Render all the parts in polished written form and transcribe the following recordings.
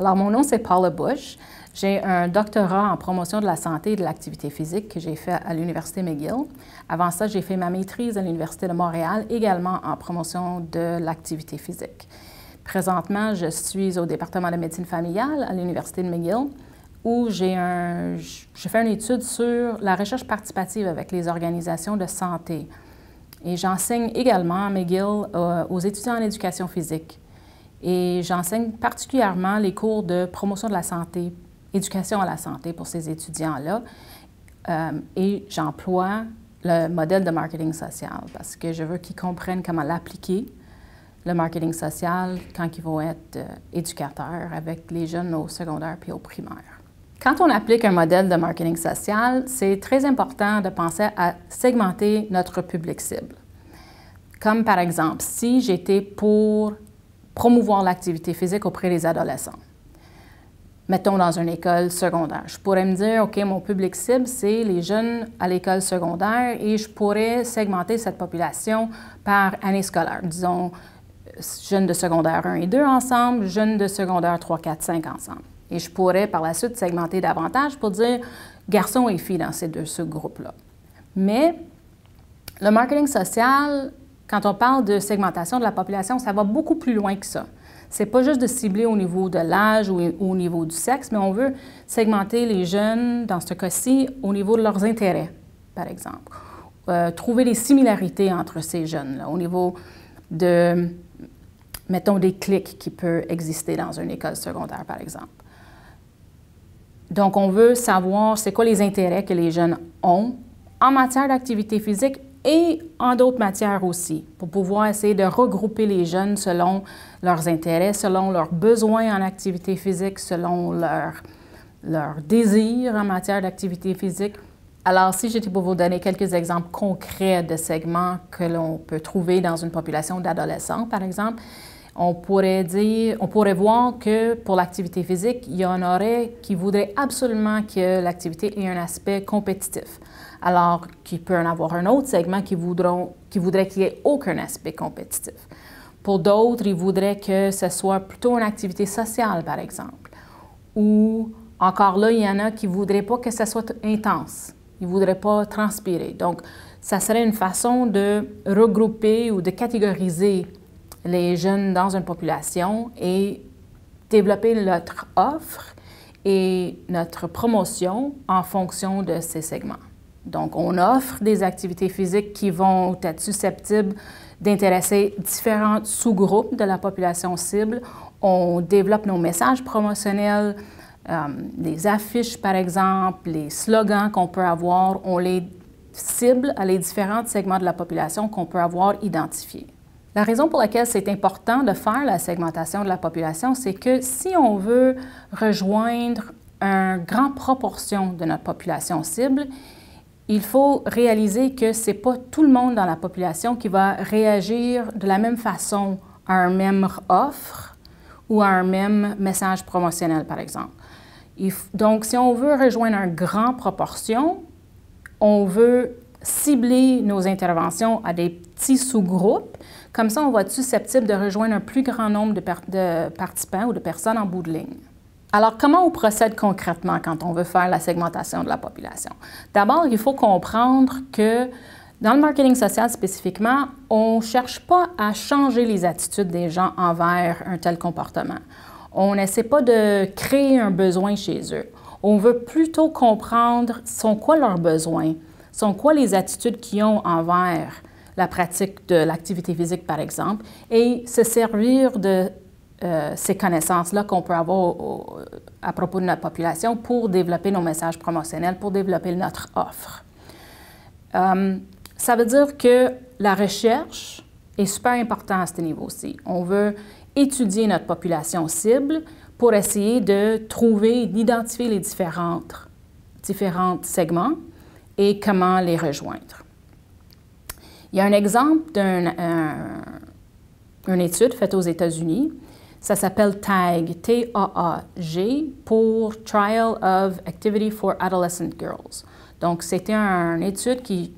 Alors, mon nom, c'est Paula Bush. J'ai un doctorat en promotion de la santé et de l'activité physique que j'ai fait à l'Université McGill. Avant ça, j'ai fait ma maîtrise à l'Université de Montréal, également en promotion de l'activité physique. Présentement, je suis au département de médecine familiale à l'Université de McGill, où j'ai fait une étude sur la recherche participative avec les organisations de santé. Et j'enseigne également à McGill aux étudiants en éducation physique. Et j'enseigne particulièrement les cours de promotion de la santé, éducation à la santé pour ces étudiants-là. Et j'emploie le modèle de marketing social parce que je veux qu'ils comprennent comment l'appliquer, le marketing social, quand ils vont être éducateurs avec les jeunes au secondaire puis au primaire. Quand on applique un modèle de marketing social, c'est très important de penser à segmenter notre public cible. Comme par exemple, si j'étais pour promouvoir l'activité physique auprès des adolescents. Mettons dans une école secondaire. Je pourrais me dire, OK, mon public cible, c'est les jeunes à l'école secondaire et je pourrais segmenter cette population par année scolaire. Disons, jeunes de secondaire 1 et 2 ensemble, jeunes de secondaire 3, 4, 5 ensemble. Et je pourrais par la suite segmenter davantage pour dire garçons et filles dans ces deux sous-groupes-là. Mais le marketing social, quand on parle de segmentation de la population, ça va beaucoup plus loin que ça. C'est pas juste de cibler au niveau de l'âge ou au niveau du sexe, mais on veut segmenter les jeunes, dans ce cas-ci, au niveau de leurs intérêts, par exemple. Trouver des similarités entre ces jeunes-là, au niveau de, mettons, des clics qui peuvent exister dans une école secondaire, par exemple. Donc, on veut savoir c'est quoi les intérêts que les jeunes ont en matière d'activité physique et en d'autres matières aussi, pour pouvoir essayer de regrouper les jeunes selon leurs intérêts, selon leurs besoins en activité physique, selon leurs désirs en matière d'activité physique. Alors, si j'étais pour vous donner quelques exemples concrets de segments que l'on peut trouver dans une population d'adolescents, par exemple, on pourrait voir que pour l'activité physique, il y en aurait qui voudraient absolument que l'activité ait un aspect compétitif, alors qu'il peut en avoir un autre segment qui voudrait qu'il n'y ait aucun aspect compétitif. Pour d'autres, ils voudraient que ce soit plutôt une activité sociale, par exemple. Ou encore là, il y en a qui ne voudraient pas que ce soit intense. Ils ne voudraient pas transpirer. Donc, ça serait une façon de regrouper ou de catégoriser les jeunes dans une population et développer notre offre et notre promotion en fonction de ces segments. Donc, on offre des activités physiques qui vont être susceptibles d'intéresser différents sous-groupes de la population cible. On développe nos messages promotionnels, les affiches, par exemple, les slogans qu'on peut avoir. On les cible à les différents segments de la population qu'on peut avoir identifiés. La raison pour laquelle c'est important de faire la segmentation de la population, c'est que si on veut rejoindre une grande proportion de notre population cible, il faut réaliser que ce n'est pas tout le monde dans la population qui va réagir de la même façon à une même offre ou à un même message promotionnel, par exemple. Donc, si on veut rejoindre une grande proportion, on veut cibler nos interventions à des petits sous-groupes. Comme ça, on va être susceptible de rejoindre un plus grand nombre de participants ou de personnes en bout de ligne. Alors, comment on procède concrètement quand on veut faire la segmentation de la population? D'abord, il faut comprendre que dans le marketing social spécifiquement, on ne cherche pas à changer les attitudes des gens envers un tel comportement. On n'essaie pas de créer un besoin chez eux. On veut plutôt comprendre sont quoi leurs besoins, sont quoi les attitudes qu'ils ont envers la pratique de l'activité physique, par exemple, et se servir de ces connaissances-là qu'on peut avoir à propos de notre population pour développer nos messages promotionnels, pour développer notre offre. Ça veut dire que la recherche est super importante à ce niveau-ci. On veut étudier notre population cible pour essayer de trouver, d'identifier les différents segments et comment les rejoindre. Il y a un exemple d'une étude faite aux États-Unis. Ça s'appelle TAG, T-A-A-G, pour Trial of Activity for Adolescent Girls. Donc, c'était une étude qui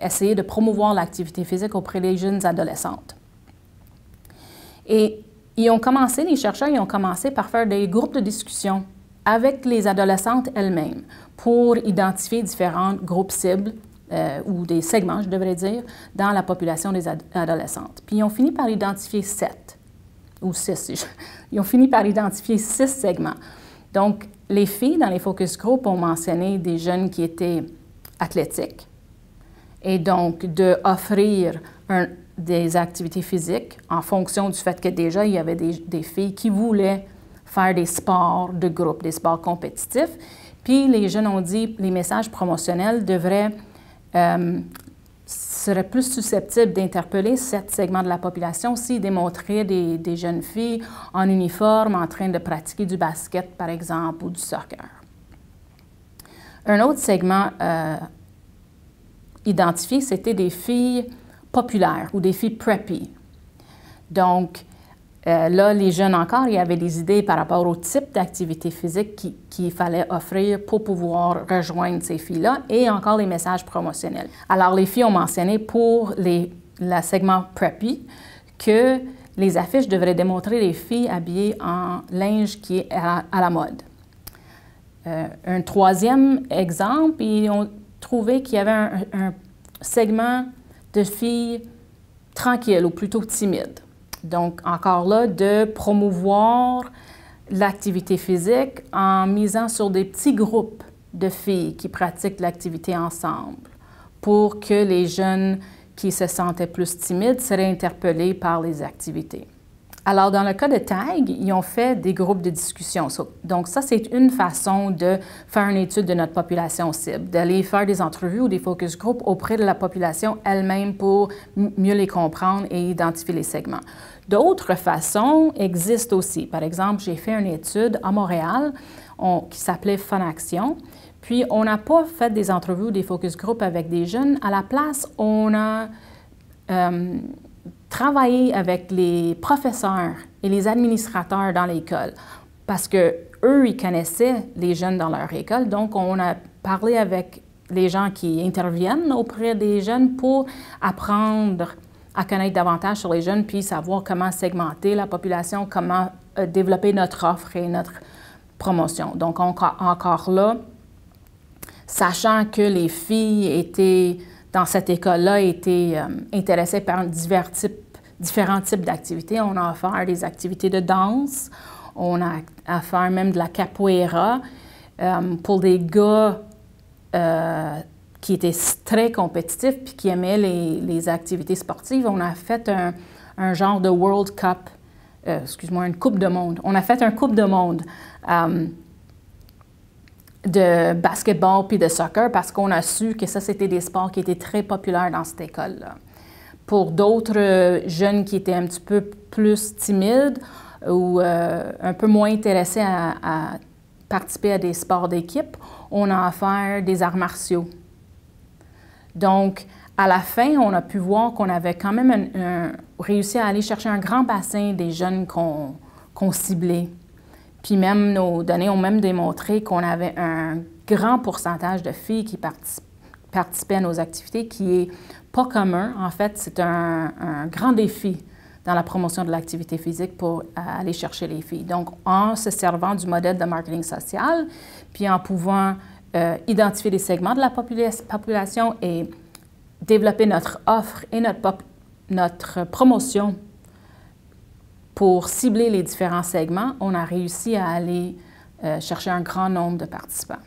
essayait de promouvoir l'activité physique auprès des jeunes adolescentes. Et Les chercheurs, ils ont commencé par faire des groupes de discussion avec les adolescentes elles-mêmes pour identifier différents groupes cibles ou des segments, je devrais dire, dans la population des adolescentes. Puis ils ont fini par identifier 7 ou 6. Ils ont fini par identifier 6 segments. Donc, les filles dans les focus group ont mentionné des jeunes qui étaient athlétiques et donc d'offrir des activités physiques en fonction du fait que déjà, il y avait des filles qui voulaient faire des sports de groupe, des sports compétitifs. Puis les jeunes ont dit que les messages promotionnels seraient plus susceptibles d'interpeller cet segment de la population s'ils démontraient des jeunes filles en uniforme en train de pratiquer du basket, par exemple, ou du soccer. Un autre segment identifié, c'était des filles populaires ou des filles preppy. Donc, là, les jeunes encore, il y avait des idées par rapport au type d'activité physique qu'il fallait offrir pour pouvoir rejoindre ces filles-là et encore les messages promotionnels. Alors, les filles ont mentionné pour le segment preppy que les affiches devraient démontrer les filles habillées en linge qui est à la mode. Un troisième exemple, ils ont trouvé qu'il y avait un segment de filles tranquilles ou plutôt timides. Donc, encore là, de promouvoir l'activité physique en misant sur des petits groupes de filles qui pratiquent l'activité ensemble pour que les jeunes qui se sentaient plus timides seraient interpellés par les activités. Alors, dans le cas de TAG, ils ont fait des groupes de discussion. Donc, ça, c'est une façon de faire une étude de notre population cible, d'aller faire des entrevues ou des focus group auprès de la population elle-même pour mieux les comprendre et identifier les segments. D'autres façons existent aussi. Par exemple, j'ai fait une étude à Montréal qui s'appelait Fun Action. Puis, on n'a pas fait des entrevues ou des focus group avec des jeunes. À la place, on a travailler avec les professeurs et les administrateurs dans l'école parce que eux, ils connaissaient les jeunes dans leur école. Donc, on a parlé avec les gens qui interviennent auprès des jeunes pour apprendre à connaître davantage sur les jeunes puis savoir comment segmenter la population, comment développer notre offre et notre promotion. Donc, encore là, sachant que les filles dans cette école-là étaient intéressées par différents types d'activités. On a offert des activités de danse, on a offert même de la capoeira. Pour des gars qui étaient très compétitifs puis qui aimaient les activités sportives, on a fait un genre de World Cup, une Coupe de monde. On a fait un Coupe de monde de basketball puis de soccer parce qu'on a su que ça, c'était des sports qui étaient très populaires dans cette école-là. Pour d'autres jeunes qui étaient un petit peu plus timides ou un peu moins intéressés à participer à des sports d'équipe, on a offert des arts martiaux. Donc, à la fin, on a pu voir qu'on avait quand même réussi à aller chercher un grand bassin des jeunes qu'on ciblait. Puis même nos données ont même démontré qu'on avait un grand pourcentage de filles qui participaient à nos activités, qui est pas commun. En fait, c'est un grand défi dans la promotion de l'activité physique pour aller chercher les filles. Donc, en se servant du modèle de marketing social, puis en pouvant identifier des segments de la population et développer notre offre et notre promotion pour cibler les différents segments, on a réussi à aller chercher un grand nombre de participants.